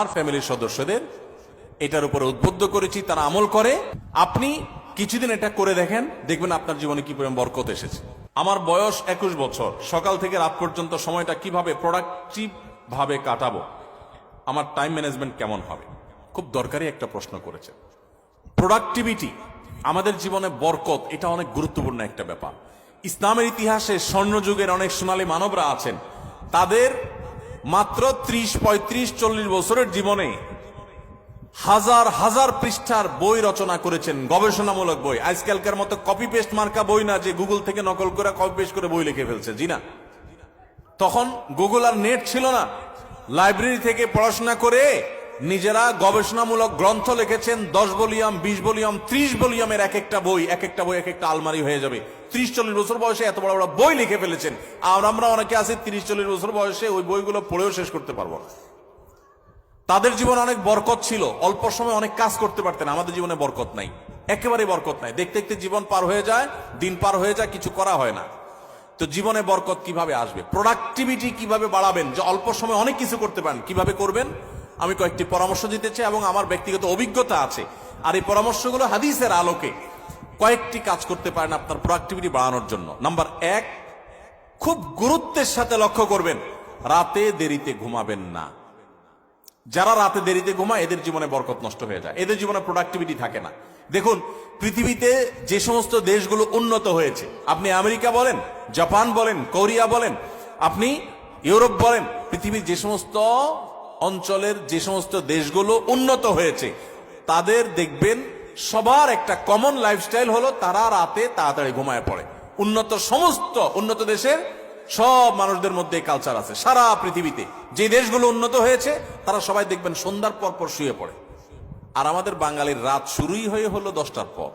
আমার ফ্যামিলির সদস্যদের এটার উপরে উদ্বুদ্ধ করেছি, তারা আমল করে। আপনি কিছুদিন এটা করে দেখেন, দেখবেন আপনার জীবনে কি পরিমাণ বরকত এসেছে। আমার বয়স 21 বছর, সকাল থেকে রাত পর্যন্ত সময়টা কিভাবে প্রোডাক্টিভ ভাবে কাটাবো, আমার টাইম ম্যানেজমেন্ট কেমন হবে, খুব দরকারি একটা প্রশ্ন করেছে। প্রোডাক্টিভিটি আমাদের জীবনে বরকত, এটা অনেক গুরুত্বপূর্ণ একটা ব্যাপার। ইসলামের ইতিহাসে স্বর্ণযুগের অনেক সোনালী মানবরা আছেন, তাদের মাত্র 30, 35, 40 বছরের জীবনে হাজার হাজার পৃষ্ঠার বই রচনা করেছেন, গবেষণামূলক বই। আজকালকার মতো কপি পেস্ট মার্কা বই না যে গুগল থেকে নকল করে কপি পেস্ট করে বই লিখে ফেলছে, জি না। তখন গুগল আর নেট ছিল না, লাইব্রেরি থেকে পড়াশোনা করে নিজেরা গবেষণামূলক গ্রন্থ লিখেছেন। 10 ভলিউম, 20 ভলিউম, 30 ভলিউমের এক একটা বই এক একটা আলমারি হয়ে যাবে। 30-40 বছর বয়সে এত বড় বড় বই লিখে ফেলেছেন। আর আমরা অনেকে আছি 30-40 বছর বয়সে ওই বইগুলো পড়েও শেষ করতে পারবো না। তাদের জীবনে অনেক বরকত ছিল, অল্প সময় অনেক কাজ করতে পারতেন। আমাদের জীবনে বরকত নাই, একেবারে বরকত নাই। দেখতে দেখতে জীবন পার হয়ে যায়, দিন পার হয়ে যায়, কিছু করা হয় না। তো জীবনে বরকত কিভাবে আসবে, প্রোডাক্টিভিটি কিভাবে বাড়াবেন, যে অল্প সময় অনেক কিছু করতে পারেন, কিভাবে করবেন, আমি কয়েকটি পরামর্শ দিতে চাই এবং আমার ব্যক্তিগত অভিজ্ঞতা আছে। আর এই পরামর্শগুলো হাদিসের আলোকে কয়েকটি কাজ করতে পারেন আপনার প্রোডাক্টিভিটি বাড়ানোর জন্য। নাম্বার 1, খুব গুরুত্বের সাথে লক্ষ্য করবেন, রাতে দেরিতে ঘুমাবেন না। যারা রাতে দেরিতে ঘুমায় এদের জীবনে বরকত নষ্ট হয়ে যায়, এদের জীবনে প্রোডাক্টিভিটি থাকে না। দেখুন, পৃথিবীতে যে সমস্ত দেশগুলো উন্নত হয়েছে, আপনি আমেরিকা বলেন, জাপান বলেন, কোরিয়া বলেন, আপনি ইউরোপ বলেন, পৃথিবীর যে সমস্ত অঞ্চলের যে সমস্ত দেশগুলো উন্নত হয়েছে, তাদের দেখবেন সবার একটা কমন লাইফস্টাইল হলো তারা রাতে তাড়াতাড়ি ঘুমায় পড়ে। সমস্ত উন্নত দেশের সব মানুষদের মধ্যে কালচার আছে। সারা পৃথিবীতে যে দেশগুলো উন্নত হয়েছে তারা সবাই দেখবেন সন্ধ্যার পর পর শুয়ে পড়ে। আর আমাদের বাঙালির রাত শুরুই হলো 10টার পর।